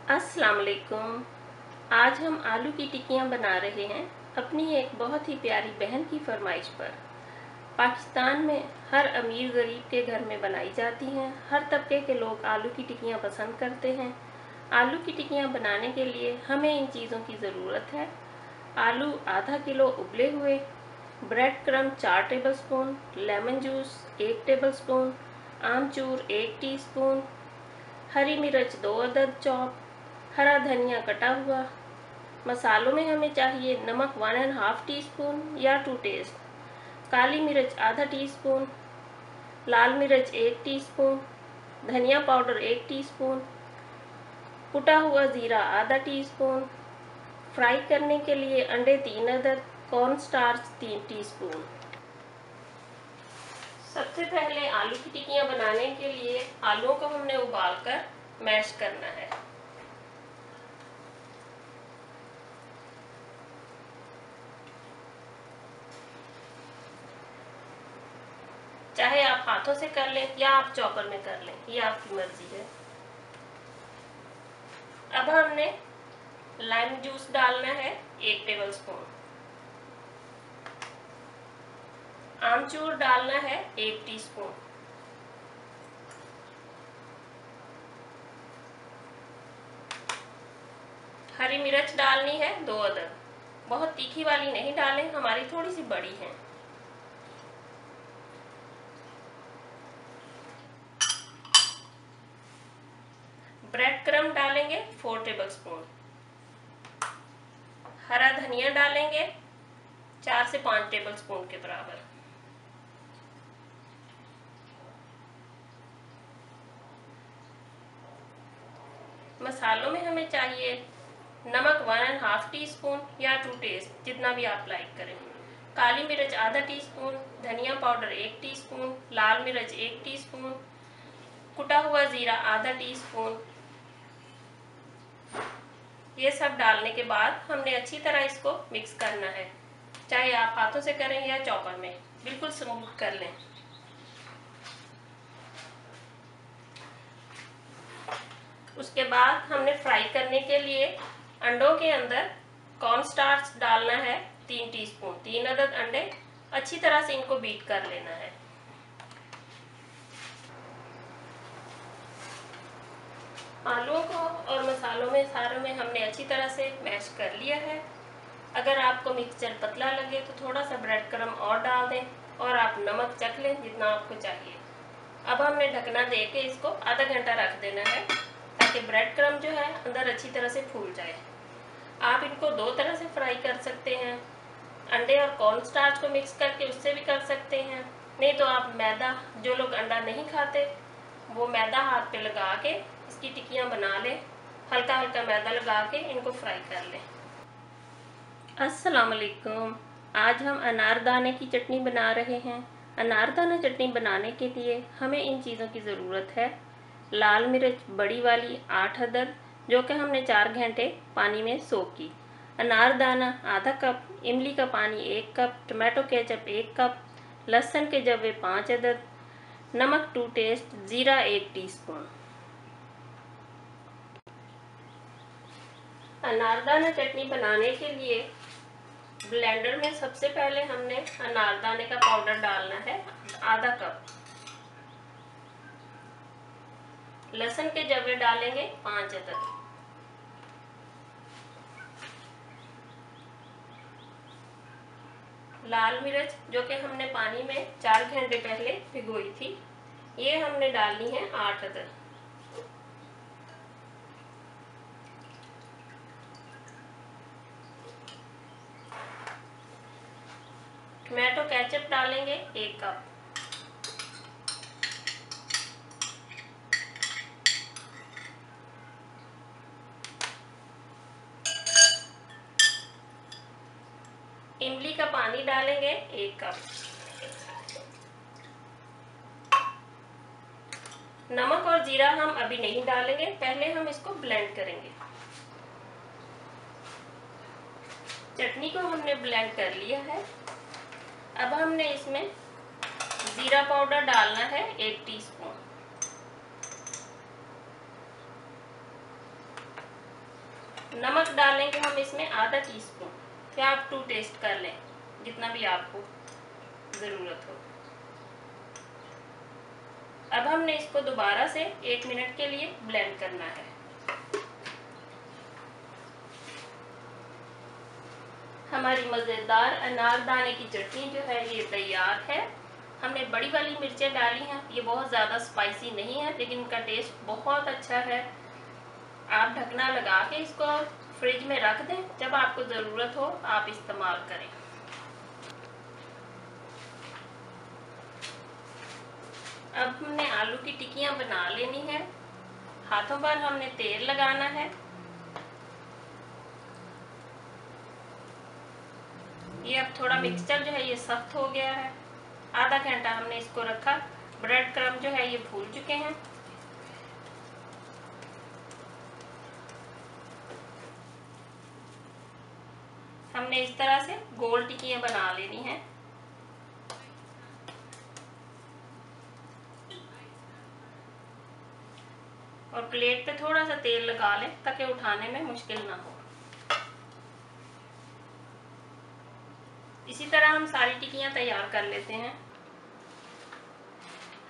अस्सलाम वालेकुम। आज हम आलू की टिक्कियाँ बना रहे हैं अपनी एक बहुत ही प्यारी बहन की फरमाइश पर। पाकिस्तान में हर अमीर गरीब के घर में बनाई जाती हैं। हर तबके के लोग आलू की टिक्कियाँ पसंद करते हैं। आलू की टिक्कियाँ बनाने के लिए हमें इन चीज़ों की ज़रूरत है। आलू आधा किलो उबले हुए, bread crumb 4 tablespoon, lemon juice 1 tablespoon, आमचूर 1 टीस्पून, हरी मिर्च 2 अदद चॉप, हरा धनिया कटा हुआ। मसालों में हमें चाहिए नमक 1½ टीस्पून या टू टेस्ट, काली मिर्च आधा टीस्पून, लाल मिर्च 1 टीस्पून, धनिया पाउडर 1 टीस्पून, कुटा हुआ ज़ीरा आधा टीस्पून, फ्राई करने के लिए अंडे 3 अदद, कॉर्न स्टार्च 3 टीस्पून। सबसे पहले आलू की टिक्कियाँ बनाने के लिए आलूओं को हमने उबालकर मैश करना है। चाहे आप हाथों से कर लें या आप चॉपर में कर लें, ये आपकी मर्जी है। अब हमने लाइम जूस डालना है 1 टेबलस्पून, आमचूर डालना है 1 टीस्पून, हरी मिर्च डालनी है 2 अदद। बहुत तीखी वाली नहीं डालें, हमारी थोड़ी सी बड़ी है। ब्रेड क्रम्ब डालेंगे 4 टेबलस्पून, हरा धनिया डालेंगे 4 से 5 टेबलस्पून के बराबर, मसालों में हमें चाहिए नमक 1½ टीस्पून या टू टेस्ट, जितना भी आप लाइक करें, काली मिर्च आधा टीस्पून, धनिया पाउडर 1 टीस्पून, लाल मिर्च 1 टीस्पून, कुटा हुआ जीरा आधा टीस्पून। ये सब डालने के बाद हमने अच्छी तरह इसको मिक्स करना है। चाहे आप हाथों से करें या चॉपर में, बिल्कुल स्मूथ कर लें। उसके बाद हमने फ्राई करने के लिए अंडों के अंदर कॉर्न स्टार्च डालना है 3 टीस्पून, 3 अदद अंडे। अच्छी तरह से इनको बीट कर लेना है। आलूओं को और मसालों में सारे में हमने अच्छी तरह से मैश कर लिया है। अगर आपको मिक्सचर पतला लगे तो थोड़ा सा ब्रेड क्रम्ब और डाल दें और आप नमक चख लें जितना आपको चाहिए। अब हमने ढकना दे के इसको आधा घंटा रख देना है ताकि ब्रेड क्रम्ब जो है अंदर अच्छी तरह से फूल जाए। आप इनको 2 तरह से फ्राई कर सकते हैं, अंडे और कॉर्न स्टार्च को मिक्स करके उससे भी कर सकते हैं, नहीं तो आप मैदा, जो लोग अंडा नहीं खाते वो मैदा हाथ पे लगा के इसकी टिक्कियाँ बना लें। हल्का हल्का मैदा लगा के इनको फ्राई कर लें। अस्सलाम वालेकुम। आज हम अनारदाने की चटनी बना रहे हैं। अनारदाना चटनी बनाने के लिए हमें इन चीज़ों की ज़रूरत है। लाल मिर्च बड़ी वाली 8 अदद, जो कि हमने 4 घंटे पानी में सोक की, अनारदाना आधा कप, इमली का पानी 1 कप, टमाटो केचप 1 कप, लहसुन के जवे 5 अदद, नमक टू टेस्ट, ज़ीरा 1 टीस्पून। अनारदाना चटनी बनाने के लिए ब्लेंडर में सबसे पहले हमने अनारदाने का पाउडर डालना है आधा कप, लहसुन के जवे डालेंगे 5 अदद, लाल मिर्च जो कि हमने पानी में 4 घंटे पहले भिगोई थी, ये हमने डालनी है 8 अदद, टमाटो केचप डालेंगे 1 कप, इमली का पानी डालेंगे 1 कप, नमक और जीरा हम अभी नहीं डालेंगे, पहले हम इसको ब्लेंड करेंगे। चटनी को हमने ब्लेंड कर लिया है। अब हमने इसमें जीरा पाउडर डालना है 1 टीस्पून, नमक डालेंगे हम इसमें आधा टीस्पून, या आप 2 टेस्ट कर लें, जितना भी आपको ज़रूरत हो। अब हमने इसको दोबारा से 1 मिनट के लिए ब्लेंड करना है। हमारी मज़ेदार अनारदाने की चटनी जो है ये तैयार है। हमने बड़ी वाली मिर्चें डाली हैं, ये बहुत ज़्यादा स्पाइसी नहीं है, लेकिन इनका टेस्ट बहुत अच्छा है। आप ढकना लगा के इसको फ्रिज में रख दें, जब आपको ज़रूरत हो आप इस्तेमाल करें। अब हमने आलू की टिक्कियाँ बना लेनी है। हाथों पर हमने तेल लगाना है। ये अब थोड़ा मिक्सचर जो है ये सख्त हो गया है। आधा घंटा हमने इसको रखा। ब्रेड क्रम्ब जो है ये फूल चुके हैं। हमने इस तरह से गोल टिक्कियाँ बना लेनी है। और प्लेट पे थोड़ा सा तेल लगा लें ताकि उठाने में मुश्किल ना हो। इसी तरह हम सारी टिक्कियाँ तैयार कर लेते हैं।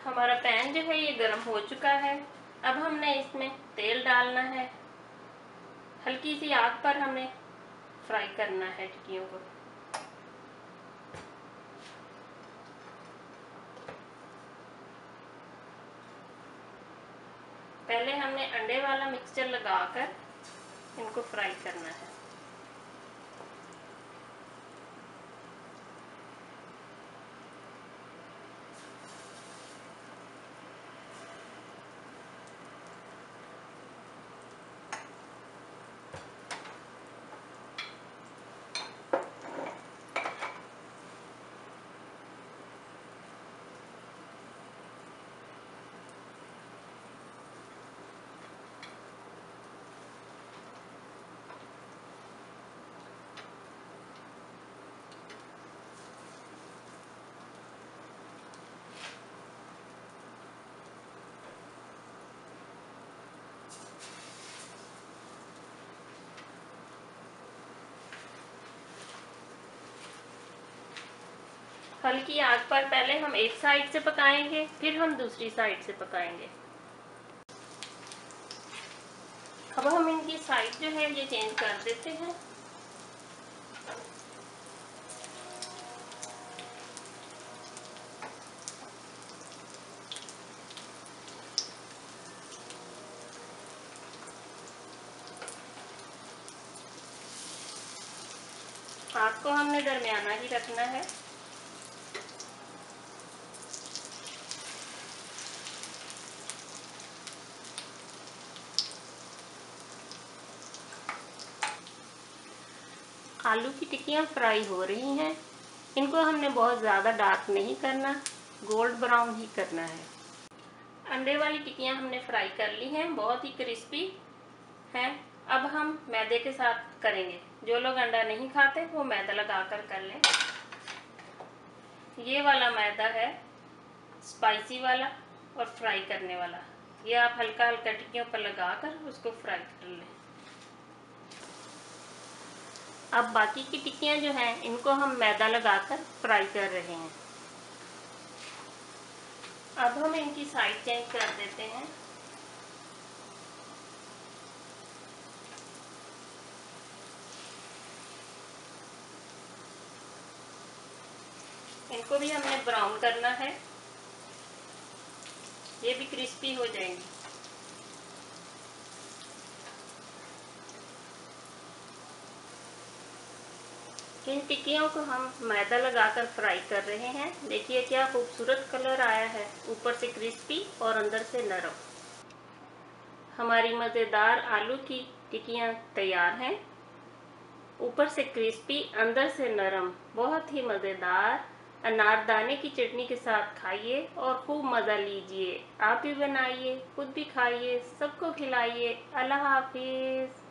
हमारा पैन जो है ये गर्म हो चुका है। अब हमने इसमें तेल डालना है। हल्की सी आग पर हमने फ्राई करना है टिक्कियों को। पहले हमने अंडे वाला मिक्सचर लगाकर इनको फ्राई करना है। हल्की आग पर पहले हम एक साइड से पकाएंगे, फिर हम दूसरी साइड से पकाएंगे। अब हम इनकी साइड जो है ये चेंज कर देते हैं। आग को हमने दरमियाना ही रखना है। आलू की टिक्कियाँ फ्राई हो रही हैं। इनको हमने बहुत ज़्यादा डार्क नहीं करना, गोल्ड ब्राउन ही करना है। अंडे वाली टिक्कियाँ हमने फ्राई कर ली हैं, बहुत ही क्रिस्पी हैं। अब हम मैदे के साथ करेंगे। जो लोग अंडा नहीं खाते वो मैदा लगाकर कर लें। ये वाला मैदा है स्पाइसी वाला और फ्राई करने वाला। ये आप हल्का हल्का टिक्कियों पर लगाकर उसको फ्राई कर लें। अब बाकी की टिक्कियाँ जो हैं इनको हम मैदा लगाकर फ्राई कर रहे हैं। अब हम इनकी साइड चेंज कर देते हैं। इनको भी हमने ब्राउन करना है, ये भी क्रिस्पी हो जाएंगी। इन टिक्कियों को हम मैदा लगाकर फ्राई कर रहे हैं। देखिए क्या खूबसूरत कलर आया है, ऊपर से क्रिस्पी और अंदर से नरम। हमारी मज़ेदार आलू की टिक्कियाँ तैयार हैं, ऊपर से क्रिस्पी अंदर से नरम, बहुत ही मज़ेदार। अनारदाने की चटनी के साथ खाइए और खूब मज़ा लीजिए। आप भी बनाइए, खुद भी खाइए, सबको खिलाइए। अल्लाह हाफिज़।